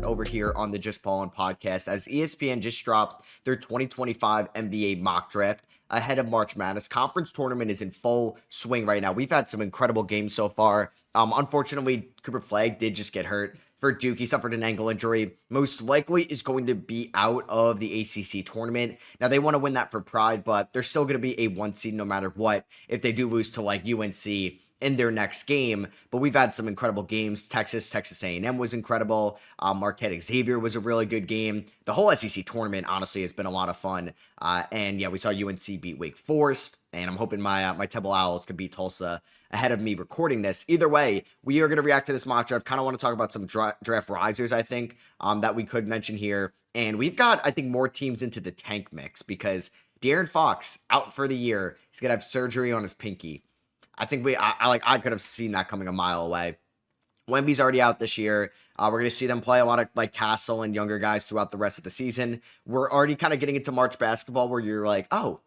over here on the Just Ballin podcast as ESPN just dropped their 2025 NBA mock draft ahead of March Madness. Conference tournament is in full swing right now. We've had some incredible games so far. Unfortunately, Cooper Flagg did just get hurt for Duke. He suffered an ankle injury. Most likely is going to be out of the ACC tournament. Now, they want to win that for pride, but they're still going to be a 1 seed no matter what if they do lose to like UNC in their next game. But we've had some incredible games. Texas A&M was incredible. Marquette Xavier was a really good game. The whole SEC tournament, honestly, has been a lot of fun. And yeah, we saw UNC beat Wake Forest, and I'm hoping my Temple Owls could beat Tulsa ahead of me recording this. Either way, we are going to react to this mock draft. Kind of want to talk about some draft risers, I think, that we could mention here. And we've got, I think, more teams into the tank mix because De'Aaron Fox out for the year. He's going to have surgery on his pinky. I think I could have seen that coming a mile away. Wemby's already out this year. We're going to see them play a lot of like Castle and younger guys throughout the rest of the season. We're already kind of getting into March basketball where you're like, oh,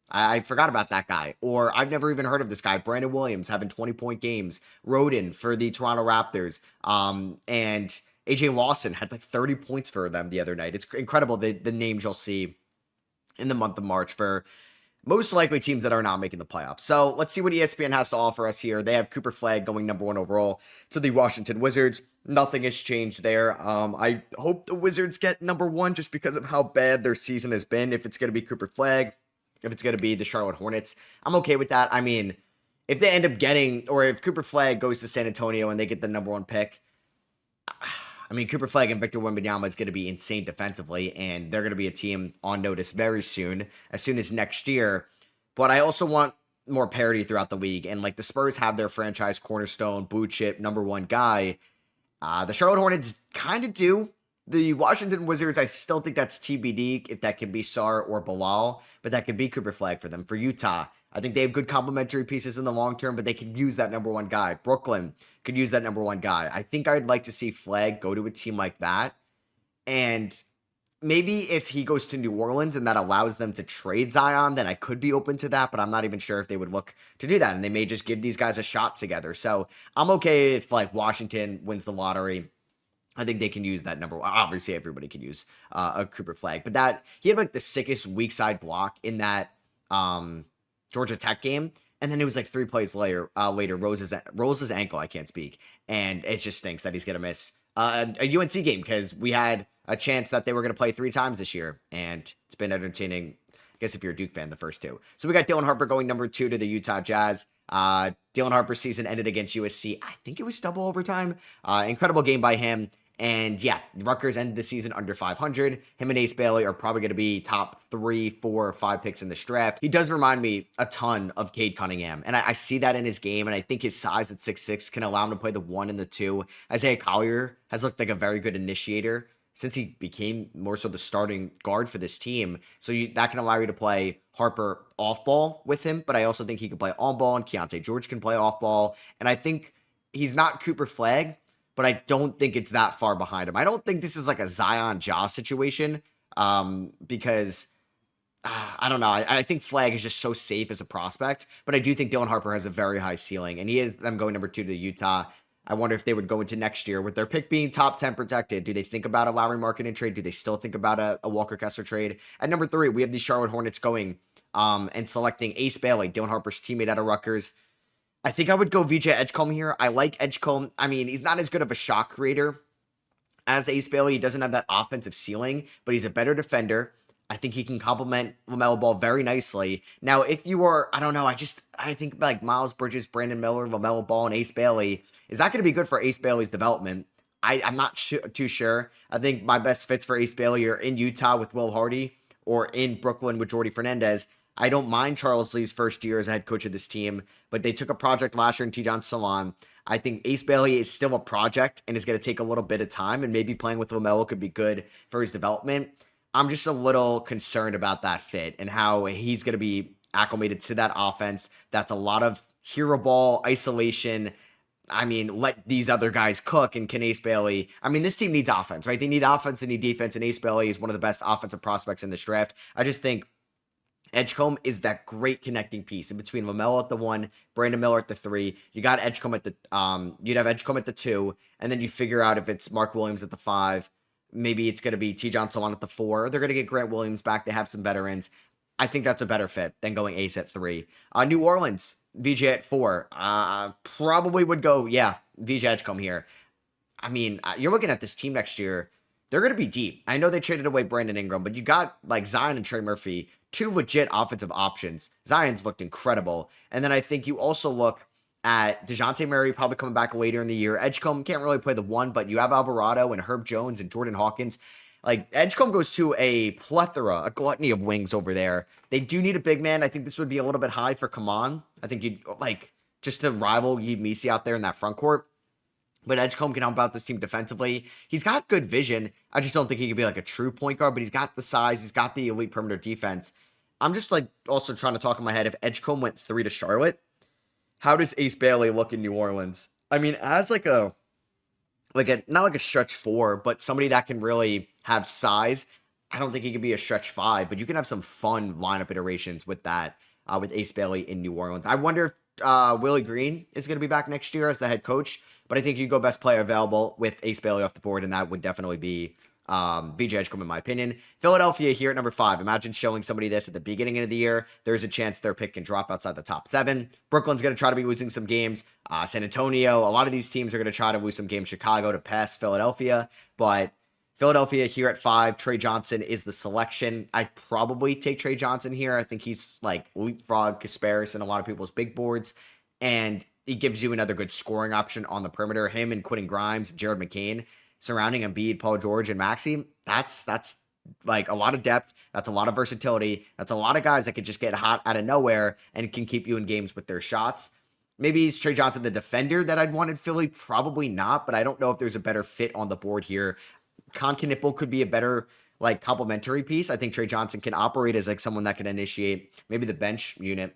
I forgot about that guy. Or I've never even heard of this guy. Brandon Williams having 20-point games. Roden for the Toronto Raptors. And AJ Lawson had like 30 points for them the other night. It's incredible the names you'll see in the month of March for most likely teams that are not making the playoffs. So let's see what ESPN has to offer us here. They have Cooper Flagg going number 1 overall to the Washington Wizards. Nothing has changed there. I hope the Wizards get number 1 just because of how bad their season has been. If it's going to be Cooper Flagg, if it's going to be the Charlotte Hornets, I'm okay with that. I mean, if they end up getting, or if Cooper Flagg goes to San Antonio and they get the number 1 pick, I mean, Cooper Flagg and Victor Wembanyama is going to be insane defensively, and they're going to be a team on notice very soon, as soon as next year. But I also want more parity throughout the league, and like the Spurs have their franchise cornerstone, blue chip, number 1 guy. The Charlotte Hornets kind of do. The Washington Wizards, I still think that's TBD if that can be Sar or Bilal, but that could be Cooper Flagg for them. For Utah, I think they have good complementary pieces in the long term, but they could use that number 1 guy. Brooklyn could use that number 1 guy. I think I'd like to see Flagg go to a team like that. And maybe if he goes to New Orleans and that allows them to trade Zion, then I could be open to that, but I'm not even sure if they would look to do that. And they may just give these guys a shot together. So I'm okay if like Washington wins the lottery. I think they can use that number 1. Obviously, everybody can use a Cooper Flagg, but that he had like the sickest weak side block in that Georgia Tech game, and then it was like 3 plays later. Rose's ankle. I can't speak, and it just stinks that he's gonna miss a UNC game because we had a chance that they were gonna play 3 times this year, and it's been entertaining. I guess if you're a Duke fan, the first 2. So we got Dylan Harper going number 2 to the Utah Jazz. Dylan Harper's season ended against USC. I think it was double overtime. Incredible game by him. And yeah, Rutgers ended the season under 500. Him and Ace Bailey are probably going to be top 3, 4, or 5 picks in this draft. He does remind me a ton of Cade Cunningham. And I see that in his game. And I think his size at 6'6" can allow him to play the 1 and the 2. Isaiah Collier has looked like a very good initiator since he became more so the starting guard for this team. So that can allow you to play Harper off ball with him. But I also think he can play on ball, and Keontae George can play off ball. And I think he's not Cooper Flagg, but I don't think it's that far behind him. I don't think this is like a Zion Ja situation because I don't know. I think Flagg is just so safe as a prospect, but I do think Dylan Harper has a very high ceiling, and he is them going number 2 to Utah. I wonder if they would go into next year with their pick being top 10 protected. Do they think about a Lowry Markkanen trade? Do they still think about a Walker Kessler trade? At number 3, we have the Charlotte Hornets going and selecting Ace Bailey, Dylan Harper's teammate out of Rutgers. I think I would go VJ Edgecombe here. I like Edgecombe. I mean, he's not as good of a shot creator as Ace Bailey. He doesn't have that offensive ceiling, but he's a better defender. I think he can complement LaMelo Ball very nicely. Now, if you are, I don't know, I think like Miles Bridges, Brandon Miller, LaMelo Ball, and Ace Bailey, is that going to be good for Ace Bailey's development? I'm not too sure. I think my best fits for Ace Bailey are in Utah with Will Hardy or in Brooklyn with Jordy Fernandez. I don't mind Charles Lee's first year as a head coach of this team, but they took a project last year in Tidjane Salaam. I think Ace Bailey is still a project and is going to take a little bit of time, and maybe playing with LaMelo could be good for his development. I'm just a little concerned about that fit and how he's going to be acclimated to that offense. That's a lot of hero ball, isolation. I mean, let these other guys cook, and can Ace Bailey... I mean, this team needs offense, right? They need offense, they need defense, and Ace Bailey is one of the best offensive prospects in this draft. I just think Edgecombe is that great connecting piece in between LaMelo at the 1, Brandon Miller at the 3. You got Edgecombe at the you'd have Edgecombe at the 2, and then you figure out if it's Mark Williams at the 5, maybe it's going to be T. John Salon at the 4. They're going to get Grant Williams back. They have some veterans. I think that's a better fit than going Ace at 3. New Orleans, VJ at 4. Probably would go, yeah, VJ Edgecombe here. I mean, you're looking at this team next year. They're going to be deep. I know they traded away Brandon Ingram, but you got like Zion and Trey Murphy, 2 legit offensive options. Zion's looked incredible. And then I think you also look at DeJounte Murray probably coming back later in the year. Edgecombe can't really play the 1, but you have Alvarado and Herb Jones and Jordan Hawkins. Like, Edgecombe goes to a plethora, a gluttony of wings over there. They do need a big man. I think this would be a little bit high for Kaman. I think you'd, like, just to rival Yves Missi out there in that front court. But Edgecombe can help out this team defensively. He's got good vision. I just don't think he could be like a true point guard, but he's got the size. He's got the elite perimeter defense. I'm just like also trying to talk in my head. If Edgecombe went 3 to Charlotte, how does Ace Bailey look in New Orleans? I mean, as like a not like a stretch 4, but somebody that can really have size. I don't think he could be a stretch 5, but you can have some fun lineup iterations with that, with Ace Bailey in New Orleans. I wonder if Willie Green is going to be back next year as the head coach. But I think you go best player available with Ace Bailey off the board, and that would definitely be VJ Edgecombe, in my opinion. Philadelphia here at number 5. Imagine showing somebody this at the beginning of the year. There's a chance their pick can drop outside the top 7. Brooklyn's going to try to be losing some games. San Antonio, a lot of these teams are going to try to lose some games. Chicago to pass Philadelphia. But Philadelphia here at 5. Trey Johnson is the selection. I'd probably take Trey Johnson here. I think he's like leapfrog Kasparis and a lot of people's big boards. And he gives you another good scoring option on the perimeter. Him and Quentin Grimes, Jared McCain, surrounding Embiid, Paul George, and Maxey. That's like a lot of depth. That's a lot of versatility. That's a lot of guys that could just get hot out of nowhere and can keep you in games with their shots. Maybe he's Trey Johnson, the defender that I'd want in Philly. Probably not, but I don't know if there's a better fit on the board here. Con Knipple could be a better like complementary piece. I think Trey Johnson can operate as like someone that can initiate maybe the bench unit.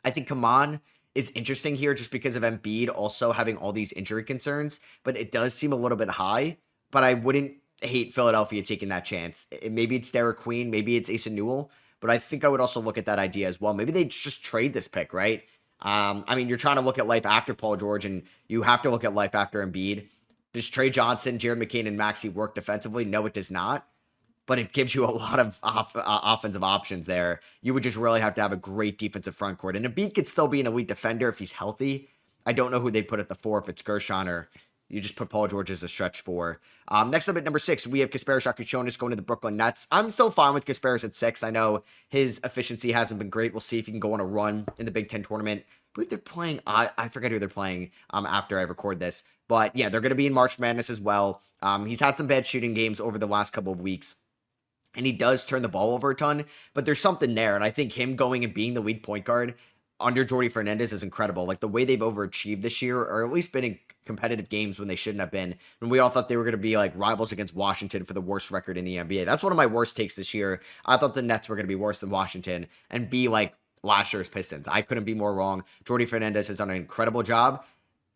I think Kaman is interesting here just because of Embiid also having all these injury concerns, but it does seem a little bit high, but I wouldn't hate Philadelphia taking that chance. Maybe it's Derek Queen, maybe it's Asa Newell, but I think I would also look at that idea as well. Maybe they just trade this pick, right? I mean, you're trying to look at life after Paul George, and you have to look at life after Embiid. Does Trey Johnson, Jared McCain, and Maxey work defensively? No, it does not. But it gives you a lot of offensive options there. You would just really have to have a great defensive front court. And Embiid could still be an elite defender if he's healthy. I don't know who they'd put at the 4, if it's Gershon or you just put Paul George as a stretch 4. Next up at number 6, we have Kasparis Akachonis going to the Brooklyn Nets. I'm still fine with Kasparis at 6. I know his efficiency hasn't been great. We'll see if he can go on a run in the Big Ten tournament. I believe they're playing, I forget who they're playing after I record this. But yeah, they're going to be in March Madness as well. He's had some bad shooting games over the last couple of weeks. And he does turn the ball over a ton, but there's something there. And I think him going and being the lead point guard under Jordi Fernandez is incredible. Like the way they've overachieved this year, or at least been in competitive games when they shouldn't have been. When we all thought they were going to be like rivals against Washington for the worst record in the NBA. That's one of my worst takes this year. I thought the Nets were going to be worse than Washington and be like last year's Pistons. I couldn't be more wrong. Jordi Fernandez has done an incredible job.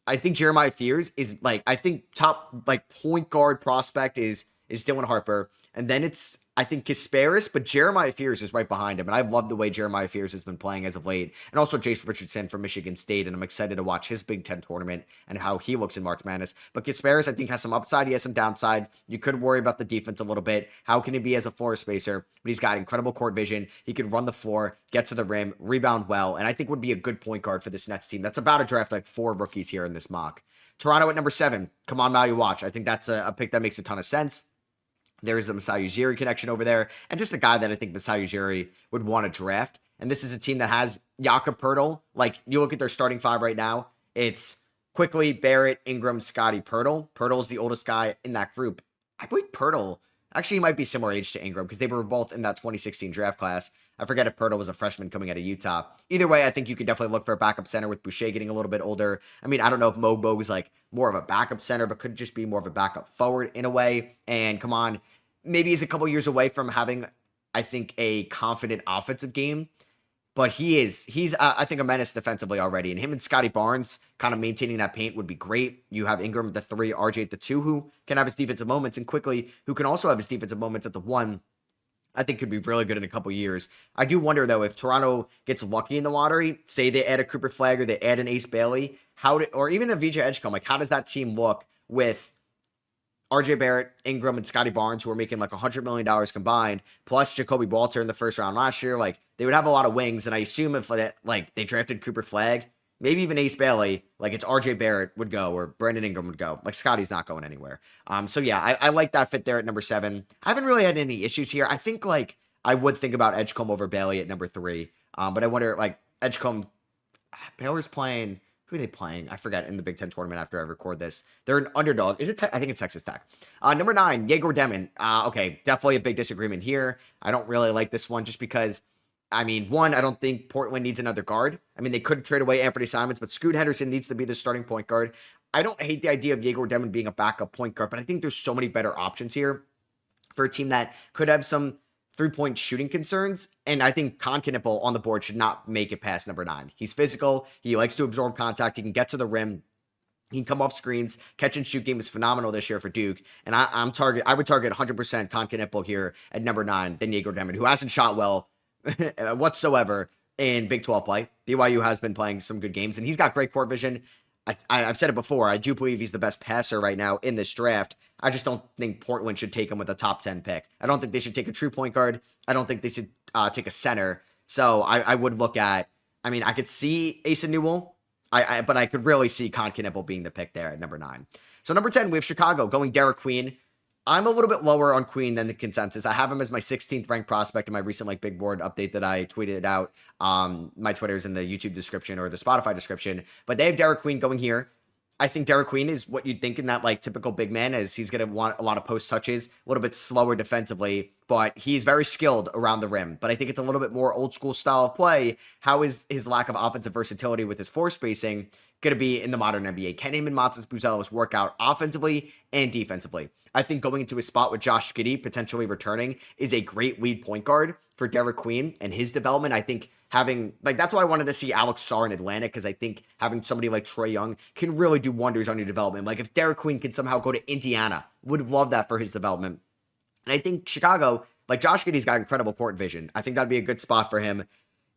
I think Jeremiah Fears is like, I think top like point guard prospect is Dylan Harper. And then it's, I think Kasparis, but Jeremiah Fears is right behind him. And I've loved the way Jeremiah Fears has been playing as of late. And also Jace Richardson from Michigan State. And I'm excited to watch his Big Ten tournament and how he looks in March Madness. But Kasparis, I think, has some upside. He has some downside. You could worry about the defense a little bit. How can he be as a floor spacer? But he's got incredible court vision. He could run the floor, get to the rim, rebound well. And I think would be a good point guard for this Nets team. That's about to draft like 4 rookies here in this mock. Toronto at number 7. Come on, Mal, watch. I think that's a pick that makes a ton of sense. There is the Masai Ujiri connection over there, and just a guy that I think Masai Ujiri would want to draft. And this is a team that has Jakob Poeltl. Like, you look at their starting 5 right now, it's Quickly, Barrett, Ingram, Scotty, Poeltl. Poeltl is the oldest guy in that group. I believe Poeltl, actually, he might be similar age to Ingram because they were both in that 2016 draft class. I forget if Poeltl was a freshman coming out of Utah. Either way, I think you could definitely look for a backup center with Boucher getting a little bit older. I mean, I don't know if Mo is like more of a backup center, but could just be more of a backup forward in a way. And come on, maybe he's a couple years away from having, I think, a confident offensive game. But he's I think, a menace defensively already. And him and Scotty Barnes kind of maintaining that paint would be great. You have Ingram at the 3, RJ at the 2, who can have his defensive moments, and Quickly, who can also have his defensive moments at the 1. I think could be really good in a couple years. I do wonder, though, if Toronto gets lucky in the lottery, say they add a Cooper Flagg or they add an Ace Bailey, or even a VJ Edgecombe, like how does that team look with RJ Barrett, Ingram, and Scotty Barnes, who are making like $100 million combined, plus Jacoby Walter in the first round last year, like they would have a lot of wings. And I assume if like they drafted Cooper Flagg, maybe even Ace Bailey, like it's RJ Barrett would go or Brandon Ingram would go. Like Scotty's not going anywhere. So yeah, I like that fit there at number 7. I haven't really had any issues here. I think like I would think about Edgecombe over Bailey at number 3. But I wonder like Edgecombe, Baylor's playing. Who are they playing? I forget in the Big Ten tournament after I record this. They're an underdog. Is it? I think it's Texas Tech. Number 9, Jaeger Demon. Okay, definitely a big disagreement here. I don't really like this one just because, I mean, one, I don't think Portland needs another guard. I mean, they could trade away Anthony Simons, but Scoot Henderson needs to be the starting point guard. I don't hate the idea of Jaeger Demon being a backup point guard, but I think there's so many better options here for a team that could have some three-point shooting concerns, and I think Con Knipple on the board should not make it past number 9. He's physical. He likes to absorb contact. He can get to the rim. He can come off screens. Catch and shoot game is phenomenal this year for Duke, and I would target 100% Con Knipple here at number 9 than Jaeger Demon, who hasn't shot well whatsoever in Big 12 play. BYU has been playing some good games, and he's got great court vision. I've said it before. I do believe he's the best passer right now in this draft. I just don't think Portland should take him with a top 10 pick. I don't think they should take a true point guard. I don't think they should take a center. So I would look at, I mean, I could see Asa Newell, but I could really see Con Knipple being the pick there at number 9. So number 10, we have Chicago going Derek Queen. I'm a little bit lower on Queen than the consensus. I have him as my 16th ranked prospect in my recent like big board update that I tweeted out. My Twitter is in the YouTube description or the Spotify description, but they have Derek Queen going here. I think Derek Queen is what you'd think in that like typical big man, as he's going to want a lot of post touches, a little bit slower defensively, but he's very skilled around the rim. But I think it's a little bit more old school style of play. How is his lack of offensive versatility with his floor spacing going to be in the modern NBA? Can him and Matas Buzelos work out offensively and defensively? I think going into a spot with Josh Giddey potentially returning is a great lead point guard for Derek Queen and his development. I think having, like, that's why I wanted to see Alex Sarr in Atlanta, because I think having somebody like Trae Young can really do wonders on your development. Like, if Derek Queen can somehow go to Indiana, would love that for his development. And I think Chicago, like, Josh Giddey's got incredible court vision. I think that'd be a good spot for him.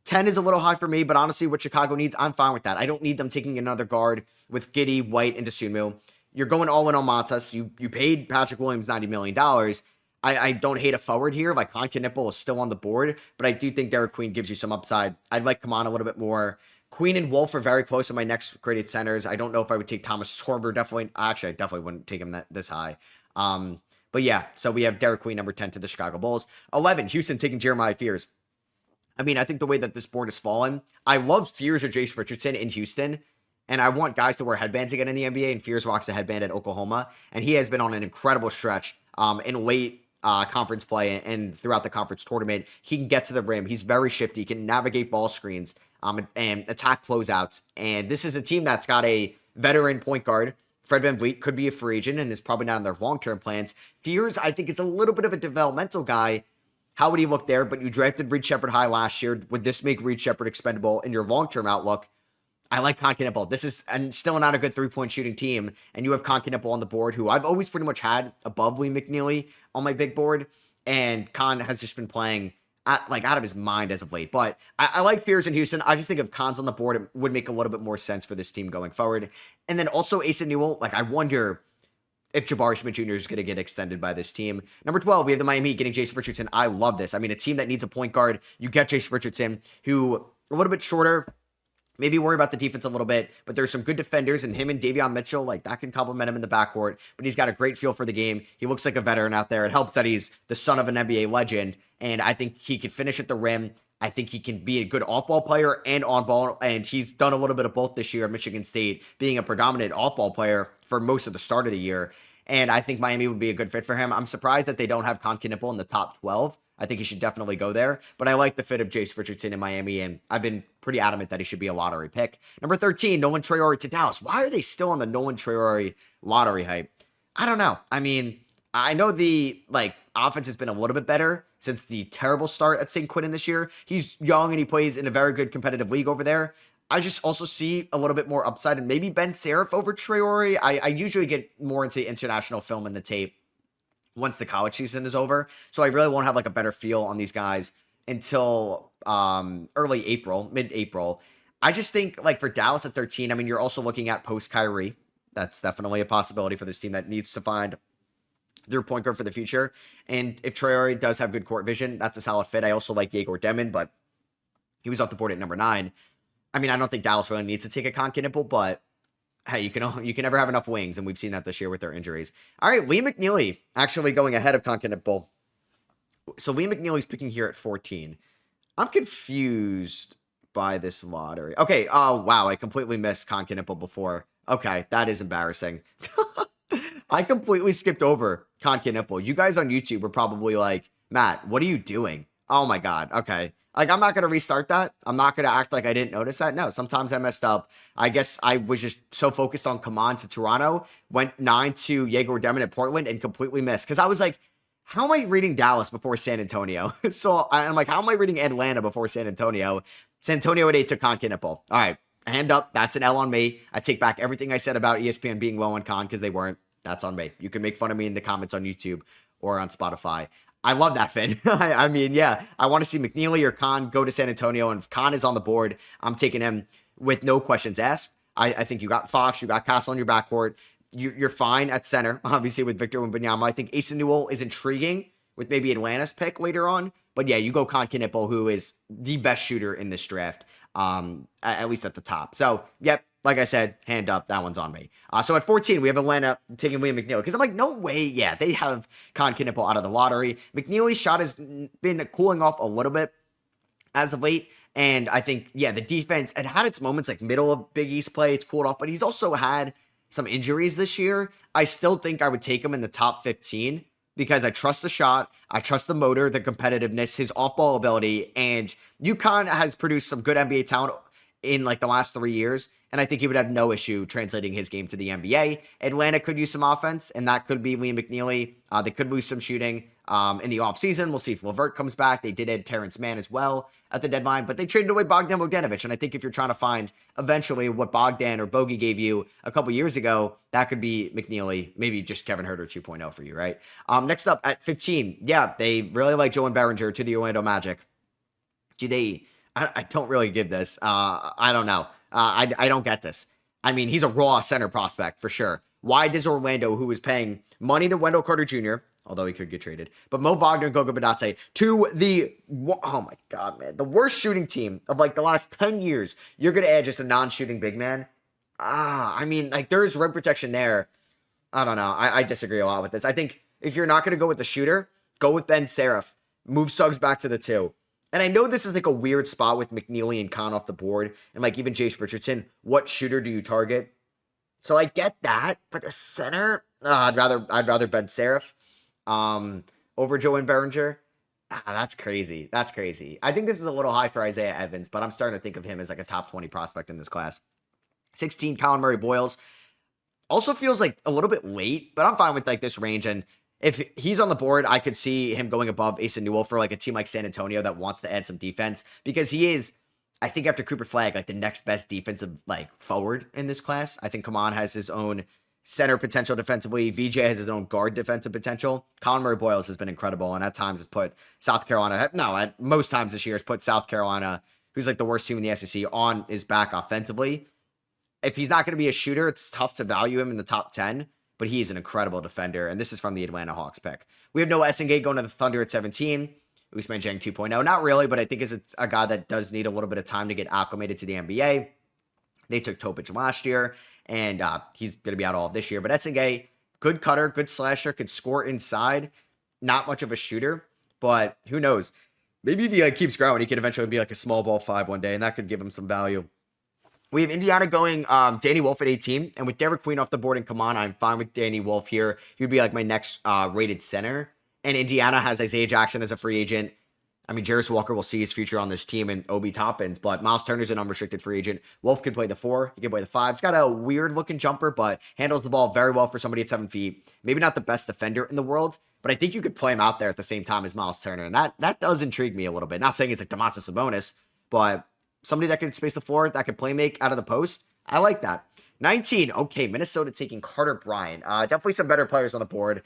10 is a little high for me, but honestly, what Chicago needs, I'm fine with that. I don't need them taking another guard with Giddey, White, and Dosunmu. You're going all in on Matas. You paid Patrick Williams $90 million. I don't hate a forward here. Like, Con Knipple is still on the board, but I do think Derek Queen gives you some upside. I'd like Kaman a little bit more. Queen and Wolf are very close to my next graded centers. I don't know if I would take Thomas Sorber. I definitely wouldn't take him this high. But yeah, so we have Derek Queen, number 10 to the Chicago Bulls. 11, Houston taking Jeremiah Fears. I mean, I think the way that this board has fallen, I love Fears or Jace Richardson in Houston, and I want guys to wear headbands again in the NBA, and Fears rocks a headband at Oklahoma, and he has been on an incredible stretch in late conference play and throughout the conference tournament. He can get to the rim. He's very shifty. He can navigate ball screens and attack closeouts, and this is a team that's got a veteran point guard. Fred VanVleet could be a free agent and is probably not in their long-term plans. Fears, I think, is a little bit of a developmental guy. How would he look there? But you drafted Reed Shepherd high last year. Would this make Reed Shepherd expendable in your long-term outlook? I like Con Knipple. This is still not a good three-point shooting team, and you have Con Knipple on the board, who I've always pretty much had above Lee McNeely on my big board, and Con has just been playing out of his mind as of late. But I like Fears in Houston. I just think if Con's on the board, it would make a little bit more sense for this team going forward. And then also Asa Newell, like I wonder if Jabari Smith Jr. is going to get extended by this team. Number 12, we have the Miami Heat getting Jason Richardson. I love this. I mean, a team that needs a point guard, you get Jason Richardson, who a little bit shorter, maybe worry about the defense a little bit, but there's some good defenders, and him and Davion Mitchell, like that can complement him in the backcourt, but he's got a great feel for the game. He looks like a veteran out there. It helps that he's the son of an NBA legend, and I think he can finish at the rim. I think he can be a good off-ball player and on-ball, and he's done a little bit of both this year at Michigan State, being a predominant off-ball player for most of the start of the year, and I think Miami would be a good fit for him. I'm surprised that they don't have Con Knipple in the top 12. I think he should definitely go there, but I like the fit of Jace Richardson in Miami, and I've been pretty adamant that he should be a lottery pick. Number 13, Nolan Traore to Dallas. Why are they still on the Nolan Traore lottery hype? I don't know. I mean, I know the offense has been a little bit better since the terrible start at St. Quentin this year. He's young and he plays in a very good competitive league over there. I just also see a little bit more upside and maybe Ben Seraph over Traore. I usually get more into international film and the tape once the college season is over. So I really won't have a better feel on these guys until early April, mid-April. I just think for Dallas at 13, I mean, you're also looking at post Kyrie. That's definitely a possibility for this team that needs to find their point guard for the future. And if Traore does have good court vision, that's a solid fit. I also like Yegor Demon, but he was off the board at number 9. I mean, I don't think Dallas really needs to take a Conkinipple, but hey, you can never have enough wings, and we've seen that this year with their injuries. All right, Lee McNeely actually going ahead of Conkinipple. So Lee McNeely's picking here at 14. I'm confused by this lottery. Okay, oh wow, I completely missed Conkinipple before. Okay, that is embarrassing. I completely skipped over Conkinipple. You guys on YouTube were probably like, Matt, what are you doing? Oh my God. Okay. Like, I'm not going to restart that. I'm not going to act like I didn't notice that. No, sometimes I messed up. I guess I was just so focused on Kaman to Toronto, went 9 to Yegor Demon at Portland and completely missed. Because I was like, how am I reading Dallas before San Antonio? So I'm like, how am I reading Atlanta before San Antonio? San Antonio at 8 to Conkinipple. All right. Hand up. That's an L on me. I take back everything I said about ESPN being low on Con because they weren't. That's on me. You can make fun of me in the comments on YouTube or on Spotify. I love that, Finn. I mean, yeah, I want to see McNeely or Khan go to San Antonio, and if Khan is on the board, I'm taking him with no questions asked. I think you got Fox, you got Castle in your backcourt. You're fine at center, obviously, with Victor Wembanyama. I think Asa Newell is intriguing with maybe Atlanta's pick later on. But yeah, you go Conkinipple, who is the best shooter in this draft, at least at the top. So, yep, like I said, hand up, that one's on me. So at 14, we have Atlanta taking William McNeely. Because I'm like, no way, yeah, they have Conkinipple out of the lottery. McNeely's shot has been cooling off a little bit as of late. And I think, yeah, the defense, it had its moments like middle of Big East play. It's cooled off, but he's also had some injuries this year. I still think I would take him in the top 15 because I trust the shot, I trust the motor, the competitiveness, his off-ball ability, and UConn has produced some good NBA talent in like the last 3 years, and I think he would have no issue translating his game to the NBA. Atlanta could use some offense, and that could be Liam McNeely. They could lose some shooting in the offseason. We'll see if LeVert comes back. They did add Terrence Mann as well at the deadline, but they traded away Bogdan Bogdanovic, and I think if you're trying to find eventually what Bogdan or Bogey gave you a couple years ago, that could be McNeely, maybe just Kevin Huerter 2.0 for you, right? Next up at 15, yeah, they really like Joe and Behringer to the Orlando Magic. Do they... I don't really give this. I don't know. I don't get this. I mean, he's a raw center prospect for sure. Why does Orlando, who is paying money to Wendell Carter Jr., although he could get traded, but Mo Wagner and Goga Badate to the, oh my God, man, the worst shooting team of like the last 10 years, you're going to add just a non-shooting big man? I mean, like there's rim protection there. I don't know. I disagree a lot with this. I think if you're not going to go with the shooter, go with Ben Seraph. Move Suggs back to the 2. And I know this is like a weird spot with McNeely and Khan off the board, and like even Jace Richardson. What shooter do you target? So I get that, but the center, I'd rather Ben Seraph over Joe and Behringer. That's crazy. That's crazy. I think this is a little high for Isaiah Evans, but I'm starting to think of him as like a top 20 prospect in this class. 16, Colin Murray Boyles. Also feels like a little bit late, but I'm fine with like this range. And if he's on the board, I could see him going above Asa Newell for like a team like San Antonio that wants to add some defense because he is, I think after Cooper Flagg, like the next best defensive like forward in this class. I think Kaman has his own center potential defensively. VJ has his own guard defensive potential. Colin Murray Boyles has been incredible and at times has put South Carolina, no, at most times this year has put South Carolina, who's like the worst team in the SEC, on his back offensively. If he's not going to be a shooter, it's tough to value him in the top 10. But he's an incredible defender, and this is from the Atlanta Hawks pick. We have Noah Essengate going to the Thunder at 17. Usman Jang 2.0. Not really, but I think is a guy that does need a little bit of time to get acclimated to the NBA. They took Topic last year, and he's going to be out all of this year. But Essengate, good cutter, good slasher, could score inside. Not much of a shooter, but who knows? Maybe if he like, keeps growing, he could eventually be like a small ball 5 one day, and that could give him some value. We have Indiana going Danny Wolf at 18. And with Derek Queen off the board and Kaman, I'm fine with Danny Wolf here. He would be like my next rated center. And Indiana has Isaiah Jackson as a free agent. I mean, Jarris Walker will see his future on this team and Obi Toppins. But Miles Turner's an unrestricted free agent. Wolf can play the 4. He can play the 5. He's got a weird-looking jumper, but handles the ball very well for somebody at 7 feet. Maybe not the best defender in the world, but I think you could play him out there at the same time as Miles Turner. And that does intrigue me a little bit. Not saying he's like Domantas Sabonis, but somebody that could space the floor, that could play make out of the post. I like that. 19. Okay, Minnesota taking Carter Bryant. Definitely some better players on the board.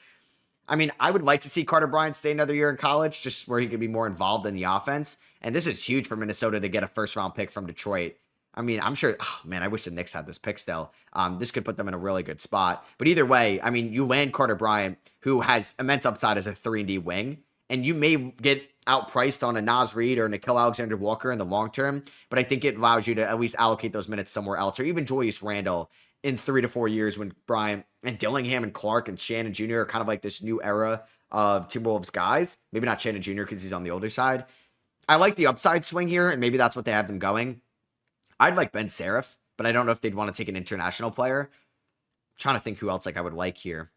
I mean, I would like to see Carter Bryant stay another year in college, just where he could be more involved in the offense. And this is huge for Minnesota to get a first-round pick from Detroit. I mean, I'm sure, oh man, I wish the Knicks had this pick still. This could put them in a really good spot. But either way, I mean, you land Carter Bryant, who has immense upside as a 3-and-D wing, and you may get outpriced on a Naz Reid or Nickeil Alexander-Walker in the long term, but I think it allows you to at least allocate those minutes somewhere else, or even Julius Randle in 3 to 4 years when Bryant and Dillingham and Clark and Shannon Jr. are kind of like this new era of Timberwolves guys. Maybe not Shannon Jr. because he's on the older side. I like the upside swing here, and maybe that's what they have them going. I'd like Ben Seraph, but I don't know if they'd want to take an international player. I'm trying to think who else I would like here.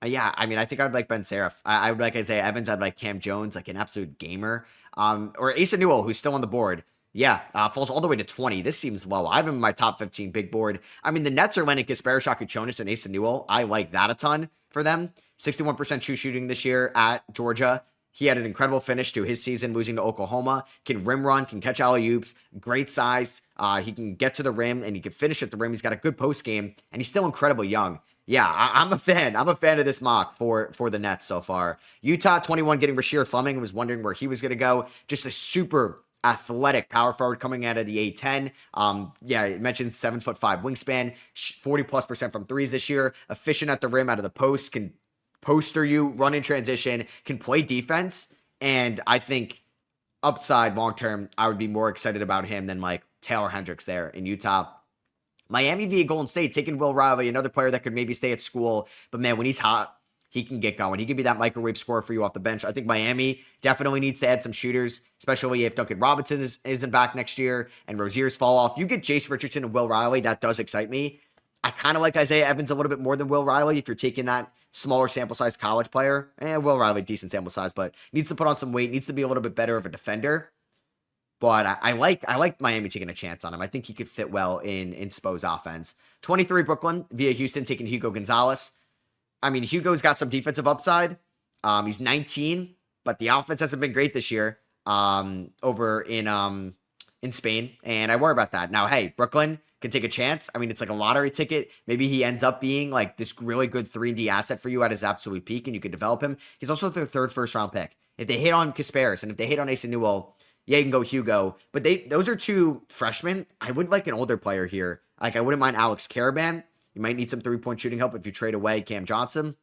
Yeah, I mean, I think I'd like Ben Seraph. I would like Isaiah Evans. I'd like Cam Jones, like an absolute gamer. Or Asa Newell, who's still on the board. Yeah, falls all the way to 20. This seems low. I have him in my top 15 big board. I mean, the Nets are landing Kasper Shakuchonis and Asa Newell. I like that a ton for them. 61% true shooting this year at Georgia. He had an incredible finish to his season, losing to Oklahoma. Can rim run, can catch alley-oops, great size. He can get to the rim, and he can finish at the rim. He's got a good post game, and he's still incredibly young. Yeah, I'm a fan. I'm a fan of this mock for the Nets so far. Utah, 21, getting Rasheer Fleming. Was wondering where he was going to go. Just a super athletic power forward coming out of the A10. Yeah, it mentioned 7'5" wingspan, 40+% from threes this year. Efficient at the rim, out of the post, can poster you, run in transition, can play defense. And I think upside long term, I would be more excited about him than like Taylor Hendricks there in Utah. Miami via Golden State, taking Will Riley, another player that could maybe stay at school. But man, when he's hot, he can get going. He can be that microwave scorer for you off the bench. I think Miami definitely needs to add some shooters, especially if Duncan Robinson isn't back next year and Rozier's fall off. You get Jace Richardson and Will Riley, that does excite me. I kind of like Isaiah Evans a little bit more than Will Riley if you're taking that smaller sample size college player. Will Riley, decent sample size, but needs to put on some weight, needs to be a little bit better of a defender. But I like Miami taking a chance on him. I think he could fit well in Spo's offense. 23 Brooklyn via Houston taking Hugo Gonzalez. I mean, Hugo's got some defensive upside. He's 19, but the offense hasn't been great this year over in Spain, and I worry about that. Now, hey, Brooklyn can take a chance. I mean, it's like a lottery ticket. Maybe he ends up being like this really good 3-and-D asset for you at his absolute peak, and you can develop him. He's also their third first-round pick. If they hit on Kasparis and if they hit on Asa Newell, yeah, you can go Hugo. But those are two freshmen. I would like an older player here. Like, I wouldn't mind Alex Caravan. You might need some three-point shooting help if you trade away Cam Johnson.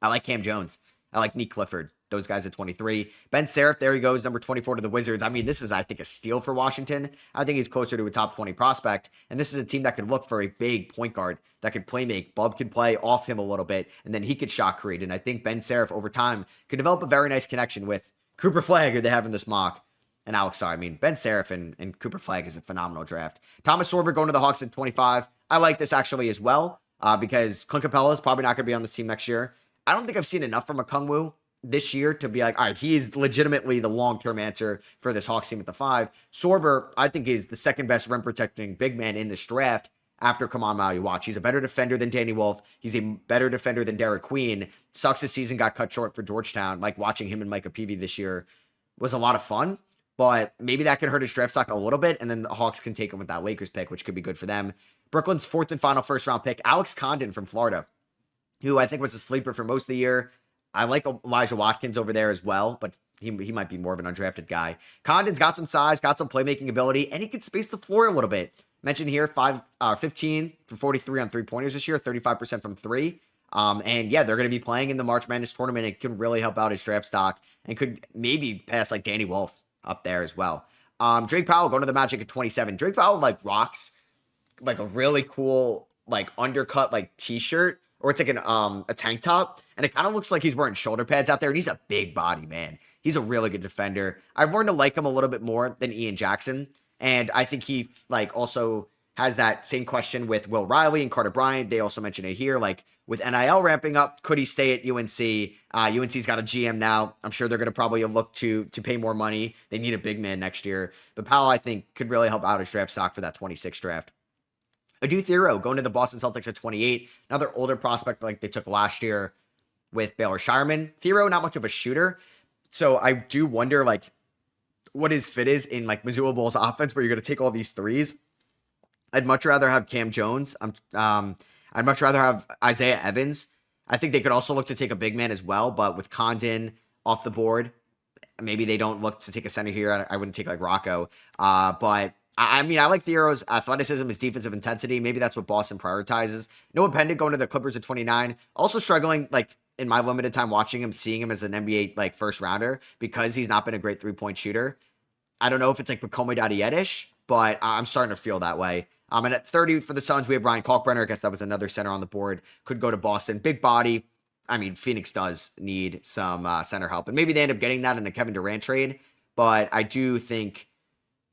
I like Cam Jones. I like Nick Clifford. Those guys at 23. Ben Seraph, there he goes, number 24 to the Wizards. I mean, this is, I think, a steal for Washington. I think he's closer to a top 20 prospect. And this is a team that could look for a big point guard that could play make. Bub could play off him a little bit, and then he could shot create. And I think Ben Seraph, over time, could develop a very nice connection with Cooper Flagg, who they have in this mock. And Alex, sorry, I mean, Ben Seraph and Cooper Flagg is a phenomenal draft. Thomas Sorber going to the Hawks at 25. I like this actually as well because Clint Capella is probably not going to be on this team next year. I don't think I've seen enough from Okongwu this year to be like, all right, he is legitimately the long-term answer for this Hawks team at the 5. Sorber, I think, is the second best rim-protecting big man in this draft after Kaman Maluach. He's a better defender than Danny Wolf. He's a better defender than Derek Queen. Sucks his season got cut short for Georgetown. Like, watching him and Micah Peavy this year was a lot of fun. But maybe that could hurt his draft stock a little bit, and then the Hawks can take him with that Lakers pick, which could be good for them. Brooklyn's fourth and final first-round pick, Alex Condon from Florida, who I think was a sleeper for most of the year. I like Elijah Watkins over there as well, but he might be more of an undrafted guy. Condon's got some size, got some playmaking ability, and he can space the floor a little bit. Mentioned here, 15 for 43 on three-pointers this year, 35% from three. And yeah, they're going to be playing in the March Madness tournament. It can really help out his draft stock and could maybe pass like Danny Wolf up there as well. Drake Powell going to the Magic at 27. Drake Powell like rocks like a really cool like undercut like t-shirt, or it's like a tank top, and it kind of looks like he's wearing shoulder pads out there, and he's a big body, man. He's a really good defender. I've learned to like him a little bit more than Ian Jackson, and I think he like also has that same question with Will Riley and Carter Bryant. They also mentioned it here, like with NIL ramping up, could he stay at UNC? UNC's got a GM now. I'm sure they're going to probably look to pay more money. They need a big man next year. But Powell, I think, could really help out his draft stock for that 26 draft. Adu Thero going to the Boston Celtics at 28. Another older prospect like they took last year with Baylor Shireman. Thero, not much of a shooter. So I do wonder like what his fit is in like Missoula Bowl's offense where you're going to take all these threes. I'd much rather have Cam Jones. I'd much rather have Isaiah Evans. I think they could also look to take a big man as well, but with Condon off the board, maybe they don't look to take a center here. I wouldn't take like Rocco. But I mean, I like Theo's athleticism, his defensive intensity. Maybe that's what Boston prioritizes. Noah Pendant going to the Clippers at 29. Also struggling, like, in my limited time watching him, seeing him as an NBA, like, first rounder because he's not been a great three-point shooter. I don't know if it's like Bakomi Dadietish, but I'm starting to feel that way. And at 30 for the Suns, we have Ryan Kalkbrenner. I guess that was another center on the board. Could go to Boston. Big body. I mean, Phoenix does need some center help. And maybe they end up getting that in a Kevin Durant trade. But I do think,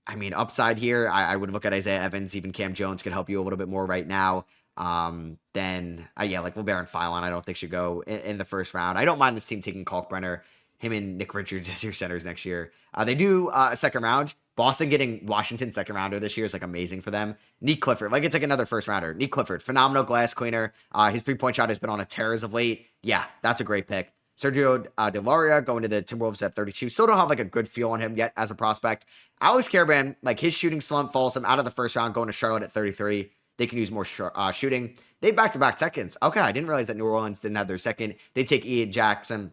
I mean, upside here, I would look at Isaiah Evans. Even Cam Jones could help you a little bit more right now. Then, yeah, like LeBaron Philon, I don't think should go in the first round. I don't mind this team taking Kalkbrenner, him and Nick Richards as your centers next year. They do a second round. Boston getting Washington second rounder this year is like amazing for them. Nick Clifford, like it's like another first rounder. Nick Clifford, phenomenal glass cleaner. His 3-point shot has been on a tear as of late. Yeah, that's a great pick. Sergio Delaria going to the Timberwolves at 32. Still don't have like a good feel on him yet as a prospect. Alex Caravan, like his shooting slump falls him out of the first round, going to Charlotte at 33. They can use more shooting. They back-to-back seconds. Okay, I didn't realize that New Orleans didn't have their second. They take Ian Jackson,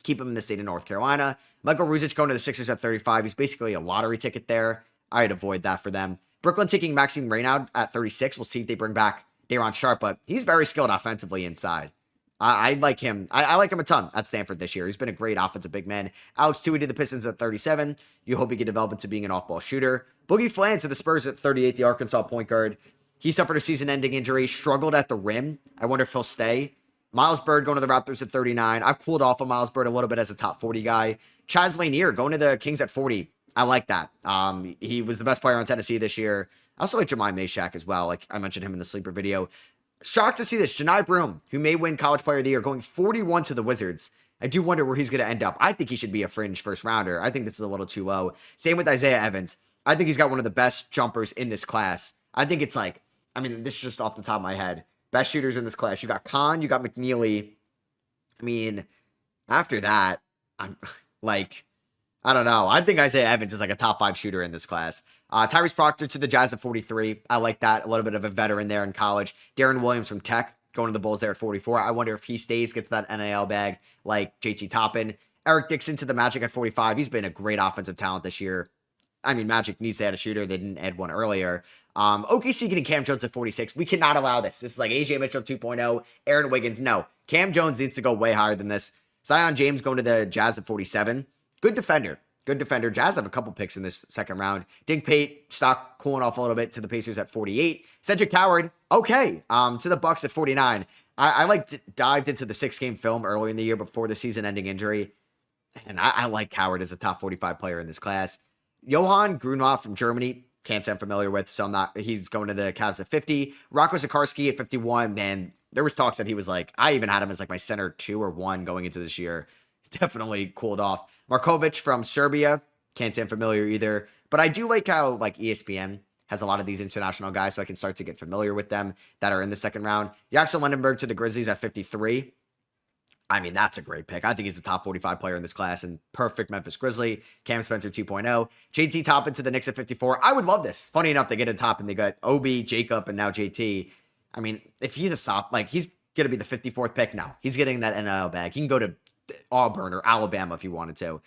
keep him in the state of North Carolina. Michael Ruzic going to the Sixers at 35. He's basically a lottery ticket there. I'd avoid that for them. Brooklyn taking Maxime Reynaud at 36. We'll see if they bring back Day'Ron Sharpe, but he's very skilled offensively inside. I like him. I like him a ton at Stanford this year. He's been a great offensive big man. Alex Tui to the Pistons at 37. You hope he can develop into being an off-ball shooter. Boogie Flan to the Spurs at 38, the Arkansas point guard. He suffered a season-ending injury, struggled at the rim. I wonder if he'll stay. Miles Bird going to the Raptors at 39. I've cooled off on Miles Bird a little bit as a top 40 guy. Chaz Lanier going to the Kings at 40. I like that. He was the best player on Tennessee this year. I also like Jemai Meshack as well. Like I mentioned him in the sleeper video. Shocked to see this. Janai Broom, who may win College Player of the Year, going 41 to the Wizards. I do wonder where he's going to end up. I think he should be a fringe first rounder. I think this is a little too low. Same with Isaiah Evans. I think he's got one of the best jumpers in this class. I think it's like, I mean, this is just off the top of my head. Best shooters in this class. You got Khan, you got McNeely. I mean, after that, I'm like, I don't know. I think Isaiah Evans is like a top 5 shooter in this class. Tyrese Proctor to the Jazz at 43. I like that. A little bit of a veteran there in college. Darren Williams from Tech going to the Bulls there at 44. I wonder if he stays, gets that NIL bag like JT Toppin. Eric Dixon to the Magic at 45. He's been a great offensive talent this year. I mean, Magic needs to add a shooter. They didn't add one earlier. OKC getting Cam Jones at 46. We cannot allow this. This is like AJ Mitchell 2.0, Aaron Wiggins. No, Cam Jones needs to go way higher than this. Zion James going to the Jazz at 47. Good defender. Good defender. Jazz have a couple picks in this second round. Dink Pate, stock cooling off a little bit to the Pacers at 48. Cedric Coward, okay, to the Bucks at 49. I like dived into the 6-game film early in the year before the season-ending injury, and I like Coward as a top 45 player in this class. Johan Grunwald from Germany, can't say I'm familiar with, so I'm not. He's going to the Cavs at 50. Rocco Zakarski at 51. Man, there was talks that he was like, I even had him as like my center 2 or 1 going into this year. Definitely cooled off. Markovic from Serbia, can't say I'm familiar either, but I do like how like ESPN has a lot of these international guys, so I can start to get familiar with them that are in the second round. Jackson Lendenberg to the Grizzlies at 53. I mean, that's a great pick. I think he's a top 45 player in this class and perfect Memphis Grizzly. Cam Spencer 2.0. JT Toppin to the Knicks at 54. I would love this. Funny enough, they get a top and they got Obi, Jacob, and now JT. I mean, if he's a soft, like he's going to be the 54th pick now. He's getting that NIL bag. He can go to Auburn or Alabama if he wanted to.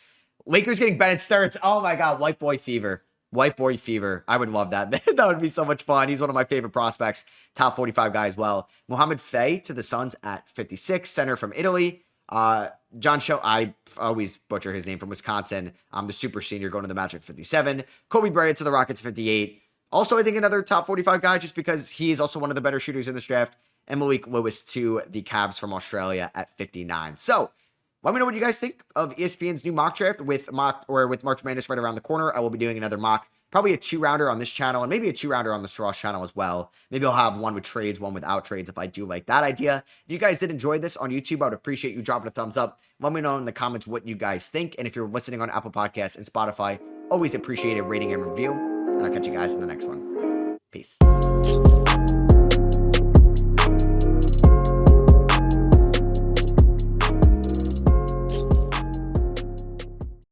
Lakers getting Bennett Sturts. Oh my God, white boy fever. White boy fever. I would love that. That would be so much fun. He's one of my favorite prospects. Top 45 guy as well. Mohamed Faye to the Suns at 56. Center from Italy. John Show. I always butcher his name, from Wisconsin. The super senior going to the Magic 57. Kobe Bryant to the Rockets 58. Also, I think another top 45 guy just because he is also one of the better shooters in this draft. And Malik Lewis to the Cavs from Australia at 59. So, let me know what you guys think of ESPN's new mock draft with March Madness right around the corner. I will be doing another mock, probably a 2-rounder on this channel and maybe a 2-rounder on the Ross channel as well. Maybe I'll have one with trades, one without trades if I do like that idea. If you guys did enjoy this on YouTube, I would appreciate you dropping a thumbs up. Let me know in the comments what you guys think. And if you're listening on Apple Podcasts and Spotify, always appreciate a rating and review. And I'll catch you guys in the next one. Peace.